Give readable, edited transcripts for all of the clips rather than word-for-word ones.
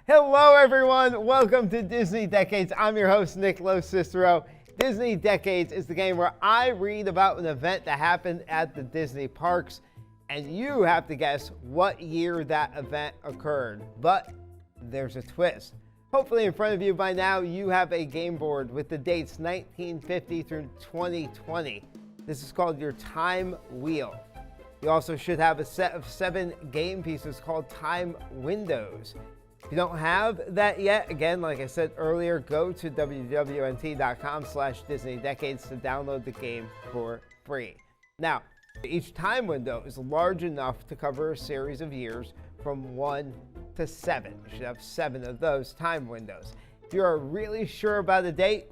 Hello everyone, welcome to Disney Decades. I'm your host, Nick LoCicero. Disney Decades is the game where I read about an event that happened at the Disney parks, and you have to guess what year that event occurred. But there's a twist. Hopefully in front of you by now, you have a game board with the dates 1950 through 2020. This is called your time wheel. You also should have a set of 7 game pieces called time windows. If you don't have that yet, again, like I said earlier, go to wwnt.com/DisneyDecades to download the game for free. Now, each time window is large enough to cover a series of years from 1 to 7. You should have 7 of those time windows. If you are really sure about a date,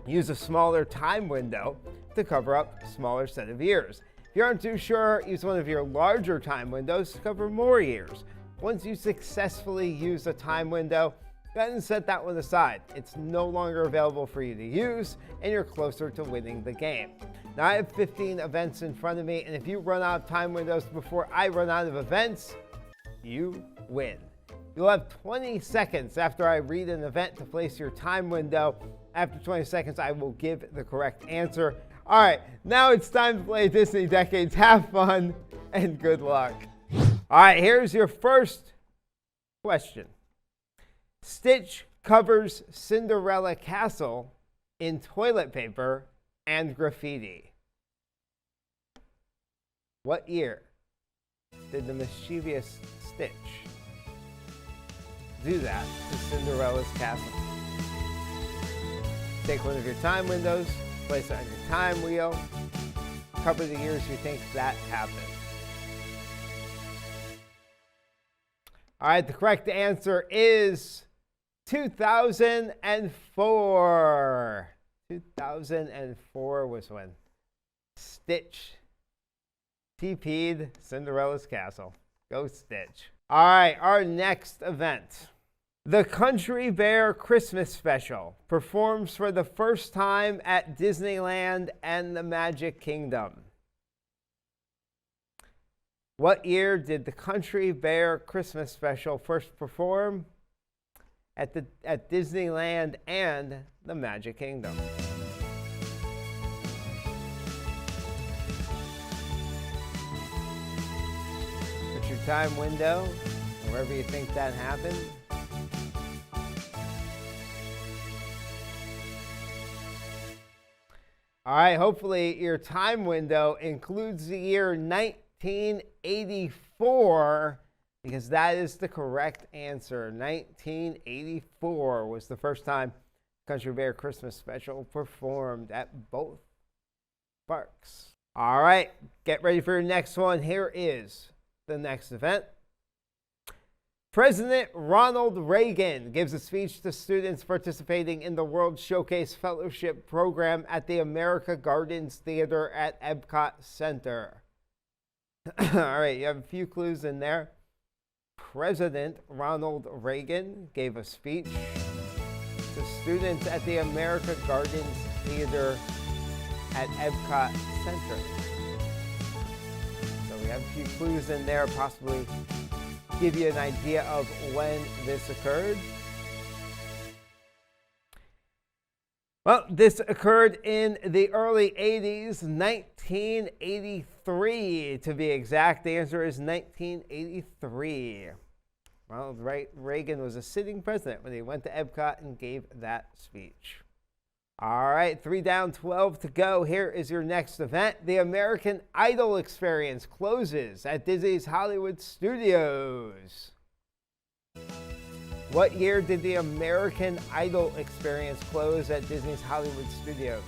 use a smaller time window to cover up a smaller set of years. If you aren't too sure, use one of your larger time windows to cover more years. Once you successfully use a time window, go ahead and set that one aside. It's no longer available for you to use, and you're closer to winning the game. Now, I have 15 events in front of me, and if you run out of time windows before I run out of events, you win. You'll have 20 seconds after I read an event to place your time window. After 20 seconds, I will give the correct answer. All right, now it's time to play Disney Decades. Have fun and good luck. All right, here's your first question. Stitch covers Cinderella Castle in toilet paper and graffiti. What year did the mischievous Stitch do that to Cinderella's castle? Take one of your time windows, place it on your time wheel, cover the years you think that happened. All right, the correct answer is 2004. 2004 was when Stitch TP'd Cinderella's castle. Go Stitch. All right, our next event. The Country Bear Christmas Special performs for the first time at Disneyland and the Magic Kingdom. What year did the Country Bear Christmas Special first perform at Disneyland and the Magic Kingdom? Put your time window wherever you think that happened. All right, hopefully your time window includes the year 1984, because that is the correct answer. 1984 was the first time Country Bear Christmas Special performed at both parks. All right, get ready for your next one. Here is the next event. President Ronald Reagan gives a speech to students participating in the World Showcase Fellowship Program at the America Gardens Theater at Epcot Center. All right, you have a few clues in there. President Ronald Reagan gave a speech to students at the America Gardens Theater at Epcot Center. So we have a few clues in there, possibly give you an idea of when this occurred. Well, this occurred in the early 80s, 1983 to be exact. The answer is 1983. Ronald Reagan was a sitting president when he went to Epcot and gave that speech. All right, 3 down, 12 to go. Here is your next event. The American Idol experience closes at Disney's Hollywood Studios. What year did the American Idol experience close at Disney's Hollywood Studios?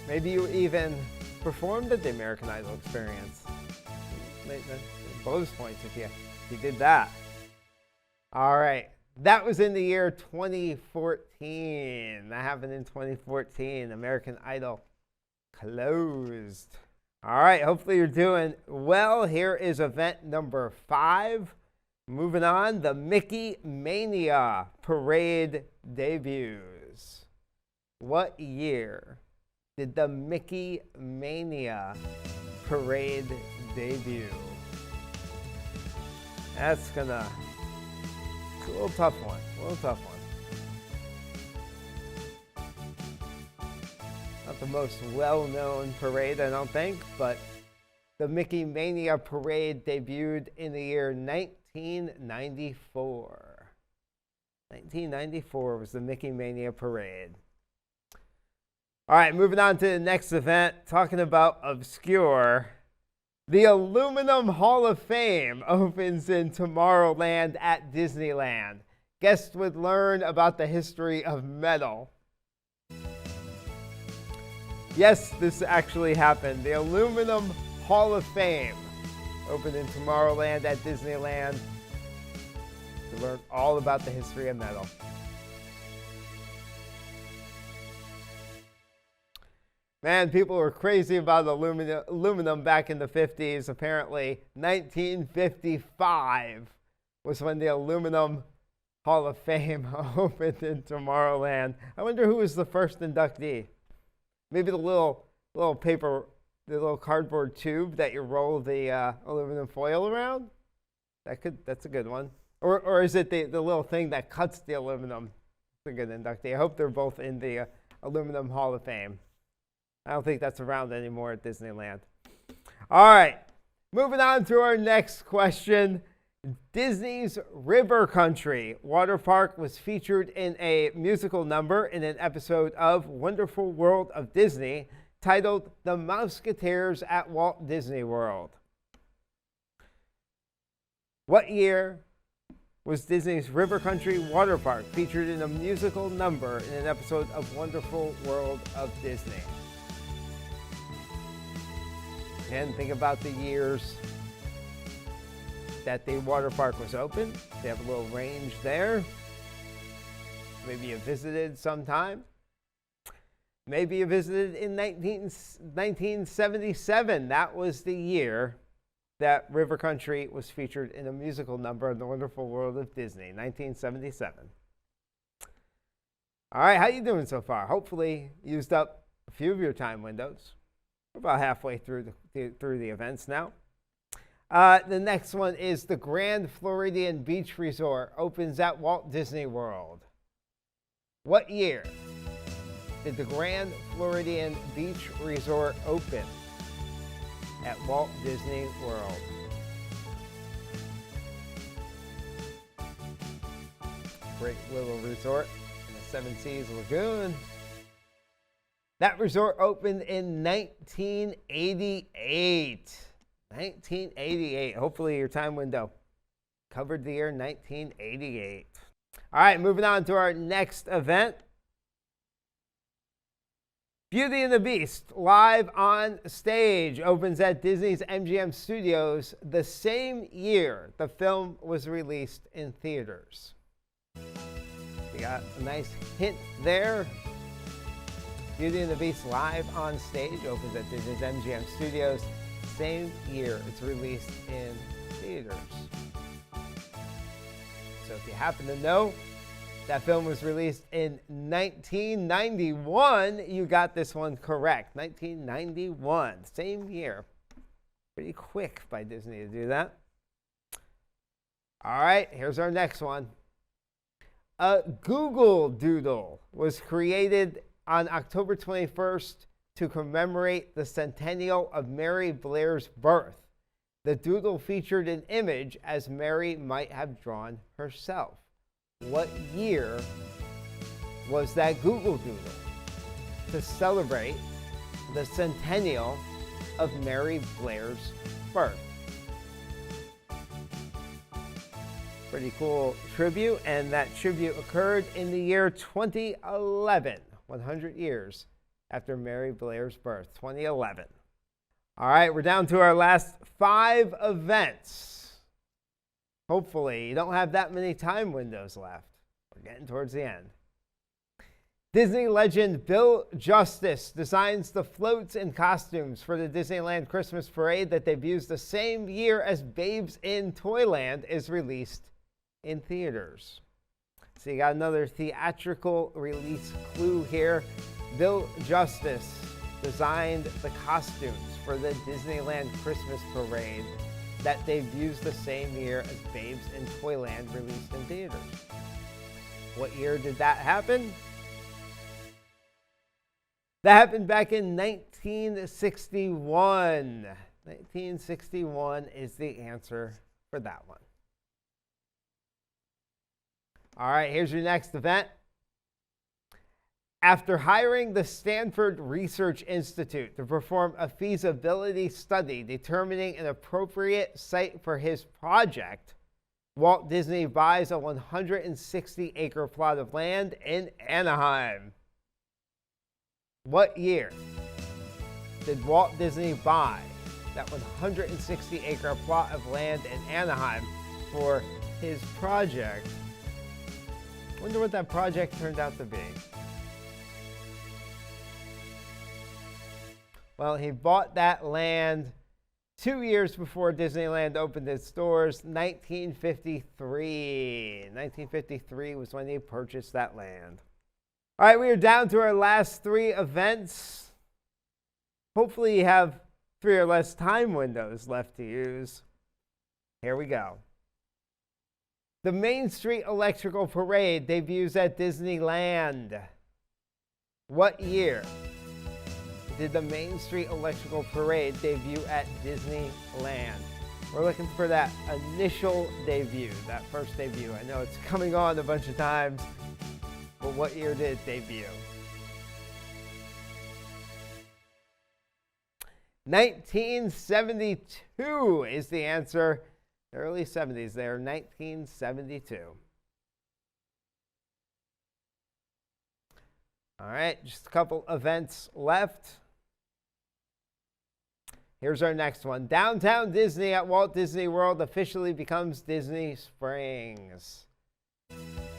Maybe you even performed at the American Idol experience. Bonus points if you did that. All right. That was in the year 2014. That happened in 2014. American Idol closed. All right, hopefully you're doing well. Here is event number 5. Moving on, the Mickey Mania Parade debuts. What year did the Mickey Mania Parade debut? That's gonna, it's a little tough one, Not the most well-known parade, I don't think, but the Mickey Mania Parade debuted in the year 1994. 1994 was the Mickey Mania Parade. All right, moving on to the next event, talking about obscure. The Aluminum Hall of Fame opens in Tomorrowland at Disneyland. Guests would learn about the history of metal. Yes, this actually happened. The Aluminum Hall of Fame opened in Tomorrowland at Disneyland to learn all about the history of metal. Man, people were crazy about aluminum back in the 50s. Apparently, 1955 was when the Aluminum Hall of Fame opened in Tomorrowland. I wonder who was the first inductee. Maybe the little paper, the little cardboard tube that you roll the aluminum foil around. That's a good one. Or is it the little thing that cuts the aluminum? It's a good inductee. I hope they're both in the Aluminum Hall of Fame. I don't think that's around anymore at Disneyland. All right, moving on to our next question. Disney's River Country water park was featured in a musical number in an episode of Wonderful World of Disney titled The Mouseketeers at Walt Disney World. What year was Disney's River Country water park featured in a musical number in an episode of Wonderful World of Disney? And think about the years that the water park was open. They have a little range there. Maybe you visited sometime. Maybe you visited in 1977. That was the year that River Country was featured in a musical number in the Wonderful World of Disney, 1977. All right, how you doing so far? Hopefully used up a few of your time windows. We're about halfway through the events now. The next one is the Grand Floridian Beach Resort opens at Walt Disney World. What year did the Grand Floridian Beach Resort open at Walt Disney World? Great little resort in the Seven Seas Lagoon. That resort opened in 1988. 1988. Hopefully your time window covered the year 1988. All right, moving on to our next event. Beauty and the Beast live on stage opens at Disney's MGM Studios the same year the film was released in theaters. You got a nice hint there. Beauty and the Beast live on stage opens at Disney's MGM Studios same year it's released in theaters. So if you happen to know that film was released in 1991, you got this one correct. 1991, same year. Pretty quick by Disney to do that. All right, here's our next one. A Google Doodle was created on October 21st to commemorate the centennial of Mary Blair's birth. The doodle featured an image as Mary might have drawn herself. What year was that Google Doodle to celebrate the centennial of Mary Blair's birth? Pretty cool tribute, and that tribute occurred in the year 2011. 100 years after Mary Blair's birth, 2011. All right, we're down to our last 5 events. Hopefully, you don't have that many time windows left. We're getting towards the end. Disney legend Bill Justice designs the floats and costumes for the Disneyland Christmas Parade that debuts the same year as Babes in Toyland is released in theaters. So you got another theatrical release clue here. Bill Justice designed the costumes for the Disneyland Christmas Parade that debuts the same year as Babes in Toyland released in theaters? What year did that happen? That happened back in 1961. 1961 is the answer for that one. All right, here's your next event. After hiring the Stanford Research Institute to perform a feasibility study determining an appropriate site for his project, Walt Disney buys a 160-acre plot of land in Anaheim. What year did Walt Disney buy that 160-acre plot of land in Anaheim for his project? Wonder what that project turned out to be. Well, he bought that land 2 years before Disneyland opened its doors, 1953. 1953 was when he purchased that land. All right, we are down to our last 3 events. Hopefully you have 3 or less time windows left to use. Here we go. The Main Street Electrical Parade debuts at Disneyland. What year did the Main Street Electrical Parade debut at Disneyland? We're looking for that initial debut, that first debut. I know it's coming on a bunch of times, but what year did it debut? 1972 is the answer. Early 70s there, 1972. All right, just a couple events left. Here's our next one. Downtown Disney at Walt Disney World officially becomes Disney Springs.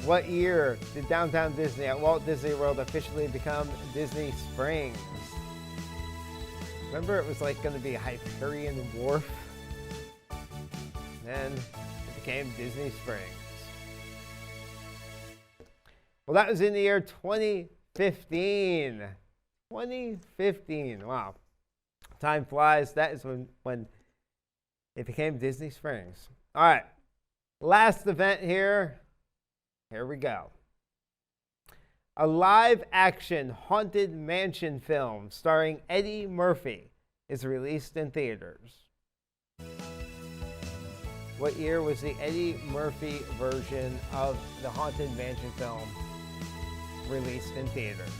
What year did Downtown Disney at Walt Disney World officially become Disney Springs? Remember, it was like going to be Hyperion Wharf? Then it became Disney Springs. Well, that was in the year 2015. 2015. Wow. Time flies. That is when it became Disney Springs. All right. Last event here. Here we go. A live-action Haunted Mansion film starring Eddie Murphy is released in theaters. What year was the Eddie Murphy version of the Haunted Mansion film released in theaters?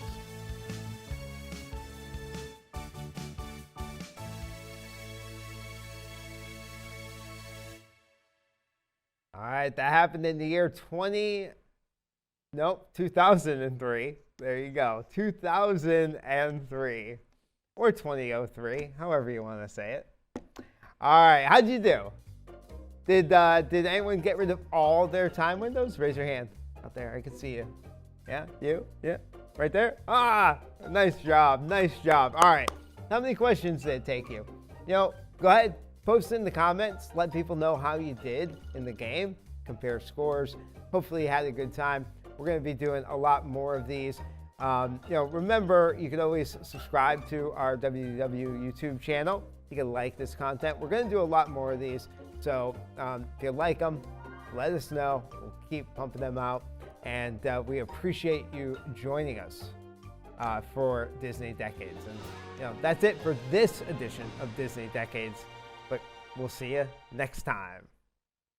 All right, that happened in the year 2003. There you go, 2003, or 2003, however you want to say it. All right, how'd you do? Did anyone get rid of all their time windows? Raise your hand out there. I can see you. Yeah, you? Yeah, right there? Ah, nice job, nice job. All right, how many questions did it take you? Go ahead, post in the comments. Let people know how you did in the game. Compare scores. Hopefully you had a good time. We're going to be doing a lot more of these. Remember, you can always subscribe to our WDW YouTube channel. You can like this content. We're going to do a lot more of these. So if you like them, let us know. We'll keep pumping them out. And we appreciate you joining us for Disney Decades. And that's it for this edition of Disney Decades. But we'll see you next time.